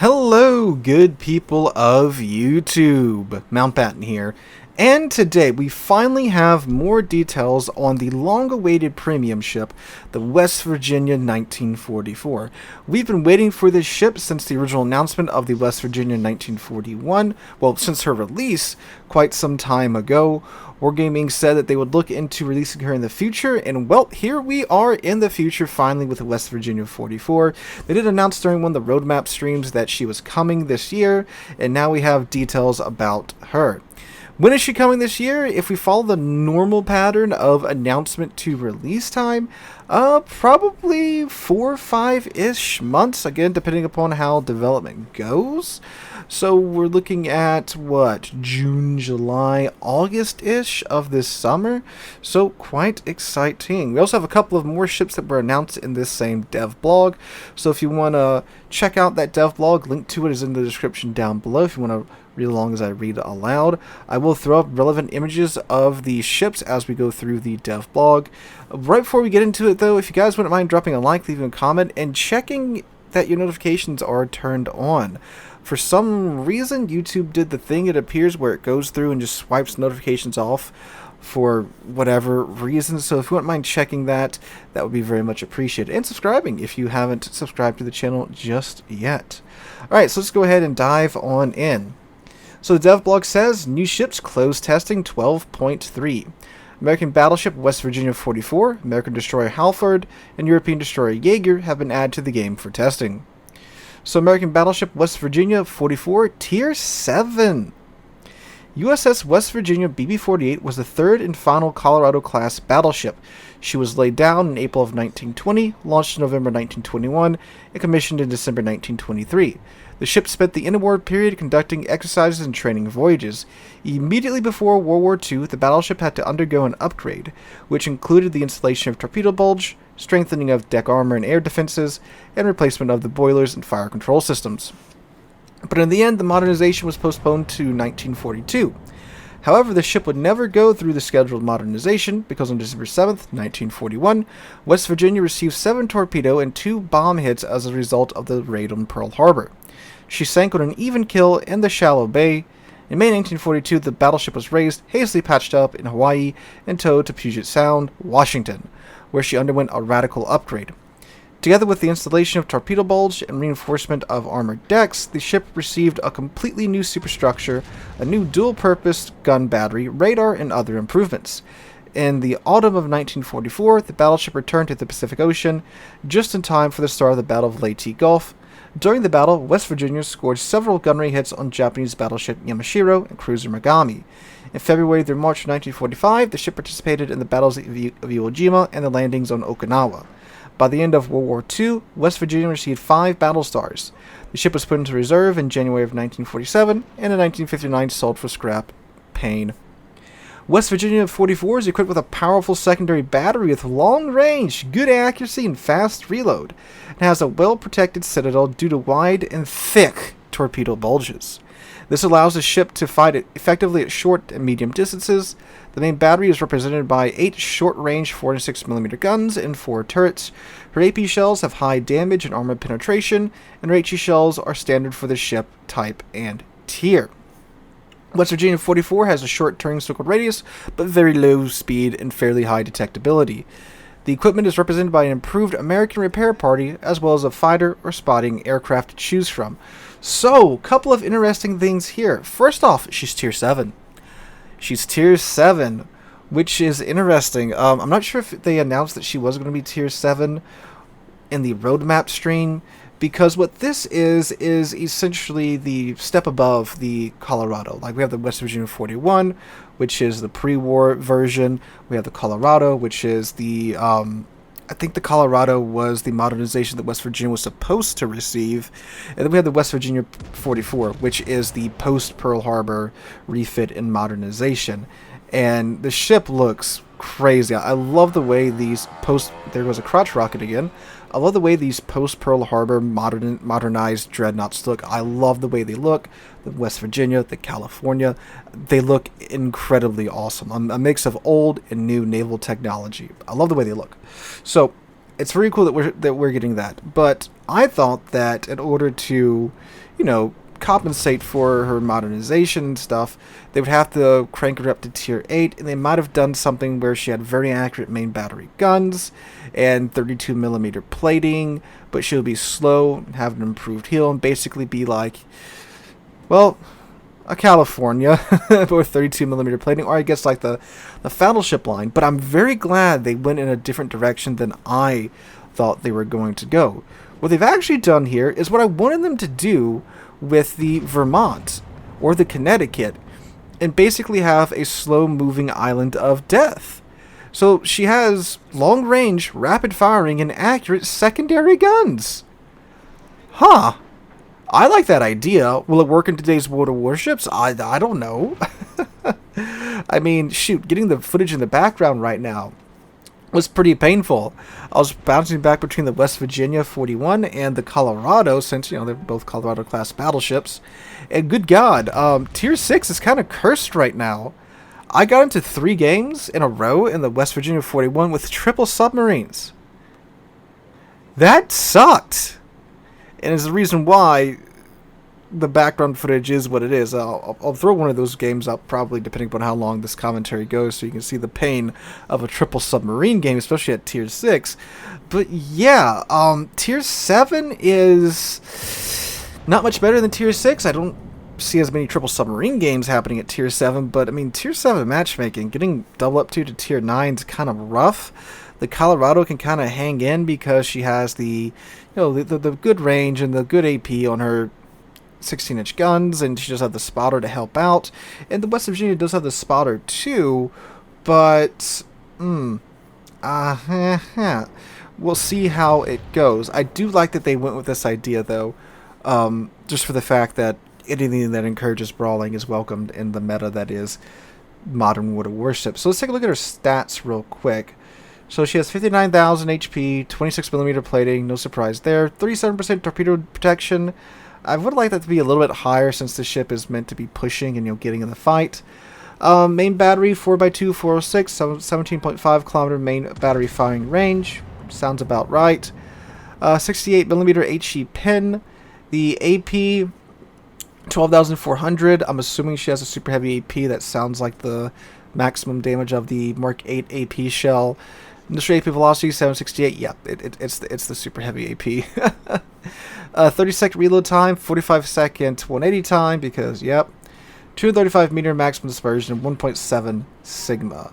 Hello, good people of YouTube. Mountbatten here, and today we finally have more details on the long-awaited premium ship, the West Virginia 1944. We've been waiting for this ship since the original announcement of the West Virginia 1941, well, since her release quite some time ago. Wargaming said that they would look into releasing her in the future, and well, here we are in the future finally with the West Virginia 44. They did announce during one of the roadmap streams that she was coming this year, and now we have details about her. When is she coming this year? If we follow the normal pattern of announcement to release time, probably 4 or 5-ish months, again, depending upon how development goes. So we're looking at, what, June, July, August-ish of this summer? So quite exciting. We also have a couple of more ships that were announced in this same DevBlog. So if you want to check out that DevBlog, link to it is in the description down below if you want to read along as I read aloud. I will throw up relevant images of the ships as we go through the DevBlog. Right before we get into it though, if you guys wouldn't mind dropping a like, leaving a comment, and checking that your notifications are turned on. For some reason, YouTube did the thing, it appears, where it goes through and just swipes notifications off for whatever reason. So if you wouldn't mind checking that, that would be very much appreciated. And subscribing if you haven't subscribed to the channel just yet. Alright, so let's go ahead and dive on in. So the DevBlog says, new ships close testing 12.3. American battleship West Virginia 44, American destroyer Halford, and European destroyer Jager have been added to the game for testing. So American battleship West Virginia 44, Tier 7. USS West Virginia BB-48 was the third and final Colorado-class battleship. She was laid down in April of 1920, launched in November 1921, and commissioned in December 1923. The ship spent the interwar period conducting exercises and training voyages. Immediately before World War II, the battleship had to undergo an upgrade, which included the installation of torpedo bulge, strengthening of deck armor and air defenses, and replacement of the boilers and fire control systems. But in the end, the modernization was postponed to 1942. However, the ship would never go through the scheduled modernization because on December 7th, 1941, West Virginia received 7 torpedo and 2 bomb hits as a result of the raid on Pearl Harbor. She sank on an even kill in the shallow bay. In May 1942, the battleship was raised, hastily patched up in Hawaii, and towed to Puget Sound, Washington, where she underwent a radical upgrade. Together with the installation of torpedo bulge and reinforcement of armored decks, the ship received a completely new superstructure, a new dual-purpose gun battery, radar, and other improvements. In the autumn of 1944, the battleship returned to the Pacific Ocean, just in time for the start of the Battle of Leyte Gulf. During the battle, West Virginia scored several gunnery hits on Japanese battleship Yamashiro and cruiser Megami. In February through March of 1945, the ship participated in the battles of Iwo Jima and the landings on Okinawa. By the end of World War II, West Virginia received 5 battle stars. The ship was put into reserve in January of 1947, and in 1959 sold for scrap pain. West Virginia 44 is equipped with a powerful secondary battery with long range, good accuracy, and fast reload, and has a well-protected citadel due to wide and thick torpedo bulges. This allows the ship to fight effectively at short and medium distances. The main battery is represented by 8 short-range 4.6mm guns and 4 turrets. Her AP shells have high damage and armor penetration, and her HE shells are standard for the ship type and tier. West Virginia 44 has a short turning circle radius, but very low speed and fairly high detectability. The equipment is represented by an improved American repair party, as well as a fighter or spotting aircraft to choose from. So, a couple of interesting things here. First off, she's Tier 7. She's Tier 7, which is interesting. I'm not sure if they announced that she was going to be Tier 7 in the roadmap stream, because what this is essentially the step above the Colorado. Like, we have the West Virginia 41, which is the pre-war version. We have the Colorado, which is the, I think the Colorado was the modernization that West Virginia was supposed to receive. And then we have the West Virginia 44, which is the post-Pearl Harbor refit and modernization. And the ship looks crazy. I love the way these there goes a crotch rocket again. I love the way these post-Pearl Harbor modernized dreadnoughts look. I love the way they look. The West Virginia, the California, they look incredibly awesome. A mix of old and new naval technology. I love the way they look. So, it's very cool that we're getting that. But I thought that in order to, you know, compensate for her modernization and stuff, they would have to crank her up to tier 8, and they might have done something where she had very accurate main battery guns and 32mm plating, but she'll be slow, have an improved heal, and basically be like, well, a California with 32mm plating, or I guess like the Battleship line. But I'm very glad they went in a different direction than I thought they were going to go. What they've actually done here is what I wanted them to do with the Vermont or the Connecticut, and basically have a slow-moving island of death. So she has long-range, rapid-firing, and accurate secondary guns. Huh. I like that idea. Will it work in today's World of Warships? I don't know. I mean, shoot, getting the footage in the background right now was pretty painful. I was bouncing back between the West Virginia 41 and the Colorado, since, you know, they're both Colorado-class battleships. And good God, Tier 6 is kind of cursed right now. I got into 3 games in a row in the West Virginia 41 with triple submarines. That sucked. And it's the reason why the background footage is what it is. I'll throw one of those games up, probably, depending upon how long this commentary goes, so you can see the pain of a triple submarine game, especially at Tier 6. But yeah, Tier 7 is not much better than Tier 6. I don't see as many triple submarine games happening at Tier 7, but I mean, Tier 7 matchmaking, getting double up to Tier 9 is kind of rough. The Colorado can kind of hang in because she has the, you know, the good range and the good AP on her 16-inch guns, and she does have the spotter to help out. And the West Virginia does have the spotter too, but we'll see how it goes. I do like that they went with this idea, though, just for the fact that anything that encourages brawling is welcomed in the meta that is modern World of Warships. So let's take a look at her stats real quick. So she has 59,000 HP, 26mm plating, no surprise there, 37% torpedo protection. I would like that to be a little bit higher since the ship is meant to be pushing and, you know, getting in the fight. Main battery 4x2 406, 17.5 kilometer main battery firing range. Sounds about right. 68mm HE pin. The AP 12,400. I'm assuming she has a super heavy AP. That sounds like the maximum damage of the Mark 8 AP shell. Initial AP velocity 768. Yeah, it's the super heavy AP. 30-second reload time, 45-second 180 time, because, yep. 235-meter maximum dispersion, 1.7 sigma.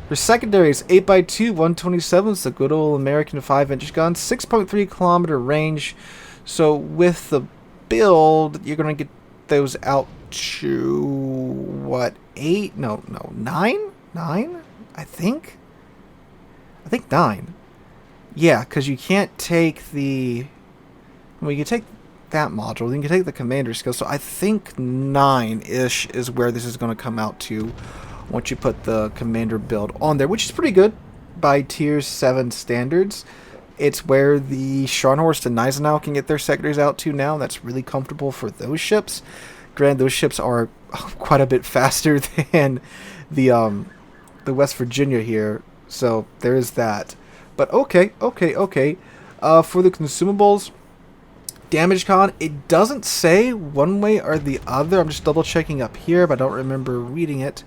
Her secondary is 8x2, 127. It's a good old American 5-inch gun, 6.3 kilometer range. So with the build, you're going to get those out to, what, 8? No, 9? 9? I think 9. Yeah, because you can't take the... Well, you can take that module, then you can take the commander skill, so I think 9-ish is where this is going to come out to once you put the commander build on there, which is pretty good by Tier 7 standards. It's where the Scharnhorst and Gneisenau can get their secondaries out to now. That's really comfortable for those ships. Granted, those ships are quite a bit faster than the West Virginia here, so there is that. But okay. For the consumables, damage con, it doesn't say one way or the other. I'm just double checking up here, but I don't remember reading it.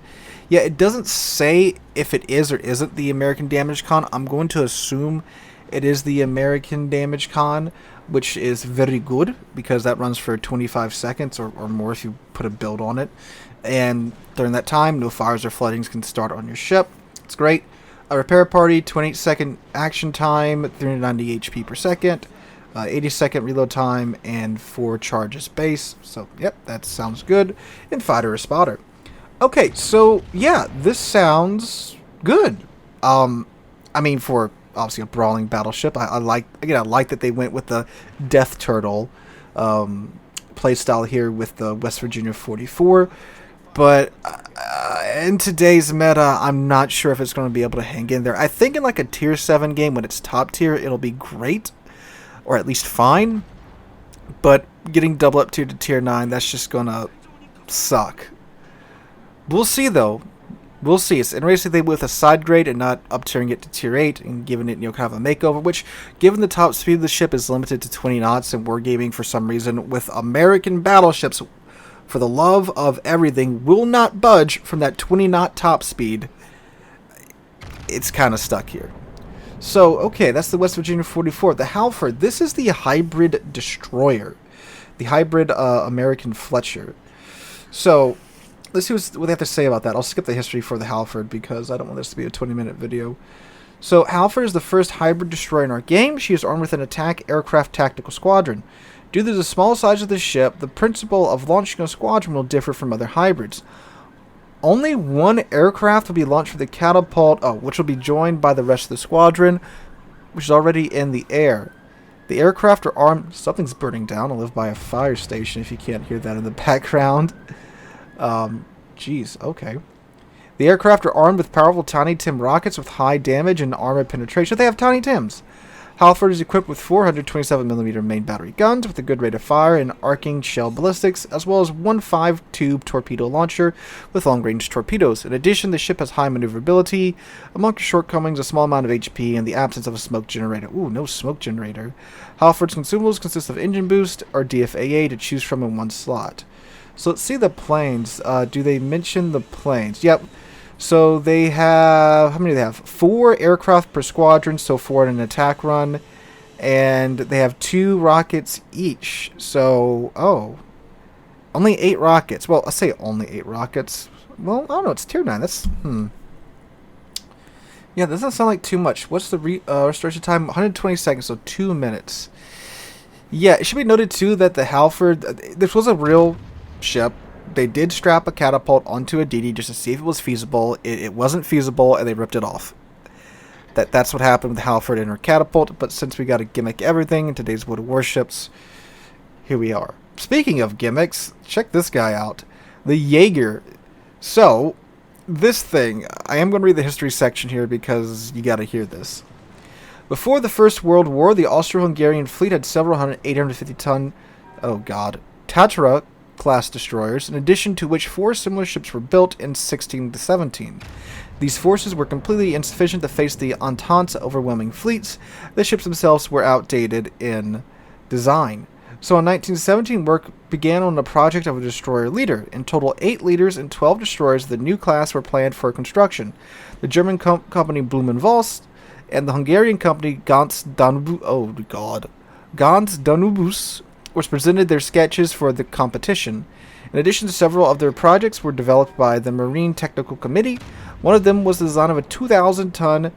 Yeah, it doesn't say if it is or isn't the American damage con. I'm going to assume it is the American damage con, which is very good because that runs for 25 seconds or more if you put a build on it. And during that time, no fires or floodings can start on your ship. It's great. A repair party, 28-second action time, 390 HP per second. 80-second reload time, and 4 charges base. So, yep, that sounds good. And fighter or spotter. Okay, so, yeah, this sounds good. I mean, for, obviously, a brawling battleship, I like that they went with the Death Turtle playstyle here with the West Virginia 44. But in today's meta, I'm not sure if it's going to be able to hang in there. I think in, like, a Tier 7 game, when it's top tier, it'll be great. Or at least fine, but getting double up to Tier 9, that's just gonna suck. We'll see, though. We'll see. It's interesting they with a side grade and not up-tiering it to tier 8 and giving it, kind of a makeover, which, given the top speed of the ship is limited to 20 knots and wargaming for some reason with American battleships, for the love of everything, will not budge from that 20-knot top speed. It's kind of stuck here. So, okay, that's the West Virginia 44. The Halford, this is the hybrid destroyer. The hybrid American Fletcher. So, let's see what they have to say about that. I'll skip the history for the Halford because I don't want this to be a 20-minute video. So, Halford is the first hybrid destroyer in our game. She is armed with an attack aircraft tactical squadron. Due to the small size of the ship, the principle of launching a squadron will differ from other hybrids. Only one aircraft will be launched from the catapult, which will be joined by the rest of the squadron, which is already in the air. The aircraft are armed... Something's burning down. I live by a fire station if you can't hear that in the background. Jeez, okay. The aircraft are armed with powerful Tiny Tim rockets with high damage and armor penetration. They have Tiny Tims. Halford is equipped with 427mm main battery guns with a good rate of fire and arcing shell ballistics, as well as one 5-tube torpedo launcher with long-range torpedoes. In addition, the ship has high maneuverability, among its shortcomings a small amount of HP and the absence of a smoke generator. Ooh, no smoke generator. Halford's consumables consist of engine boost or DFAA to choose from in one slot. So let's see the planes. Do they mention the planes? Yep. So they have, how many do they have? 4 aircraft per squadron, so 4 in an attack run. And they have 2 rockets each. So, only 8 rockets. Well, I say only 8 rockets. Well, I don't know, it's tier 9. That's, Yeah, that doesn't sound like too much. What's the restoration time? 120 seconds, so 2 minutes. Yeah, it should be noted too that the Halford, this was a real ship. They did strap a catapult onto a DD just to see if it was feasible. It wasn't feasible, and they ripped it off. That's what happened with Halford and her catapult, but since we got to gimmick everything in today's World of Warships, here we are. Speaking of gimmicks, check this guy out. The Jäger. So, this thing, I am going to read the history section here because you got to hear this. Before the First World War, the Austro-Hungarian fleet had several 850-ton, Tatra class destroyers, in addition to which 4 similar ships were built in 16 to 17. These forces were completely insufficient to face the Entente's overwhelming fleets. The ships themselves were outdated in design. So in 1917, work began on a project of a destroyer leader. In total, 8 leaders and 12 destroyers of the new class were planned for construction. The German company Blumenwalst and the Hungarian company Ganz Danubus which presented their sketches for the competition. In addition to several of their projects were developed by the Marine Technical Committee. One of them was the design of a 2,000-ton...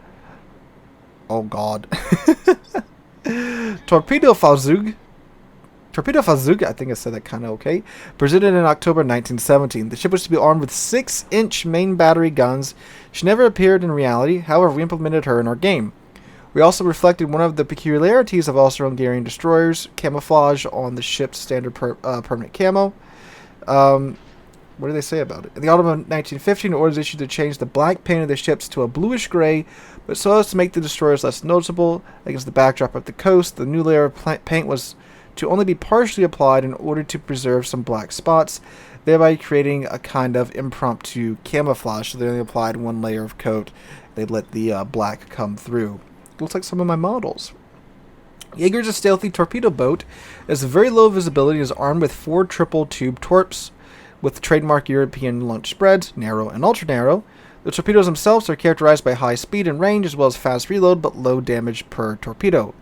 Torpedofahrzeug, I think I said that kind of okay, presented in October 1917. The ship was to be armed with 6-inch main battery guns. She never appeared in reality, however we implemented her in our game. We also reflected one of the peculiarities of Austro-Hungarian destroyers, camouflage on the ship's standard permanent camo. What do they say about it? In the autumn of 1915, orders issued to change the black paint of the ships to a bluish gray, but so as to make the destroyers less noticeable against the backdrop of the coast. The new layer of paint was to only be partially applied in order to preserve some black spots, thereby creating a kind of impromptu camouflage. So they only applied one layer of coat. They let the black come through. Looks like some of my models. Jäger is a stealthy torpedo boat. It has very low visibility and is armed with 4 triple-tube torps with trademark European launch spreads, narrow and ultra-narrow. The torpedoes themselves are characterized by high speed and range as well as fast reload but low damage per torpedo.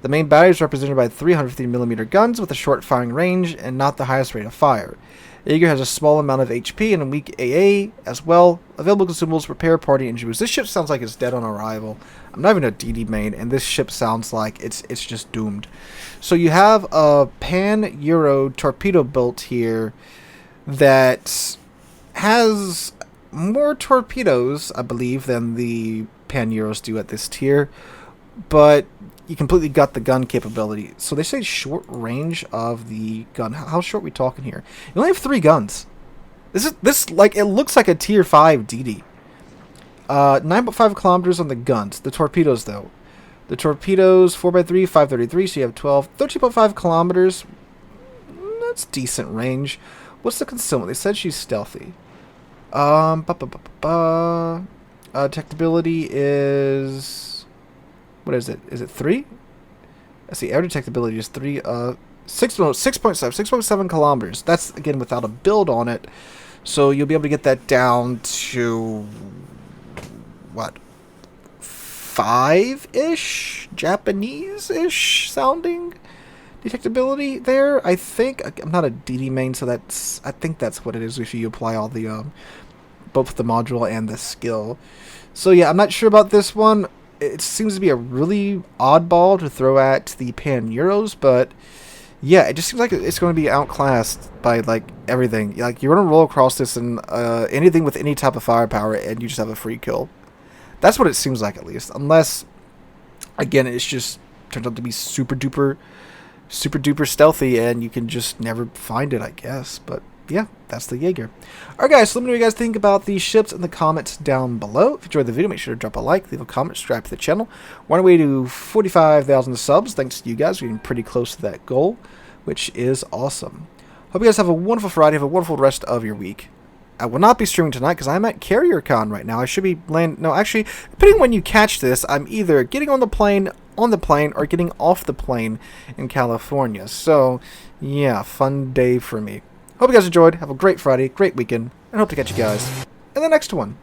The main battery is represented by 350mm guns with a short firing range and not the highest rate of fire. Jäger has a small amount of HP and a weak AA as well. Available consumables, repair, party, and juice. This ship sounds like it's dead on arrival. I'm not even a DD main, and this ship sounds like it's just doomed. So you have a Pan-Euro torpedo built here that has more torpedoes, I believe, than the Pan-Euros do at this tier. But you completely got the gun capability. So they say short range of the gun. How short are we talking here? You only have 3 guns. This like it looks like a tier 5 DD. 9.5 kilometers on the guns. The torpedoes though. The torpedoes 4x3, 533. So you have 12, 13.5 kilometers. That's decent range. What's the concealment? They said she's stealthy. Detectability is... What is it? Is it 3? Let's see, air detectability is 3, 6.7 kilometers. That's, again, without a build on it. So you'll be able to get that down to, what, 5-ish? Japanese-ish sounding detectability there, I think. I'm not a DD main, so I think that's what it is if you apply all the, both the module and the skill. So yeah, I'm not sure about this one. It seems to be a really oddball to throw at the Pan-Euros, but yeah, it just seems like it's going to be outclassed by, like, everything. Like, you're going to roll across this in anything with any type of firepower, and you just have a free kill. That's what it seems like, at least. Unless, again, it's just turns out to be super duper stealthy, and you can just never find it, I guess. But yeah, that's the Jaeger. Alright guys, so let me know what you guys think about these ships in the comments down below. If you enjoyed the video, make sure to drop a like, leave a comment, subscribe to the channel. We're on our way to 45,000 subs. Thanks to you guys. We're getting pretty close to that goal, which is awesome. Hope you guys have a wonderful Friday. Have a wonderful rest of your week. I will not be streaming tonight because I'm at CarrierCon right now. I should be no, actually, depending on when you catch this, I'm either getting on the plane or getting off the plane in California. So, yeah, fun day for me. Hope you guys enjoyed. Have a great Friday, great weekend, and hope to catch you guys in the next one.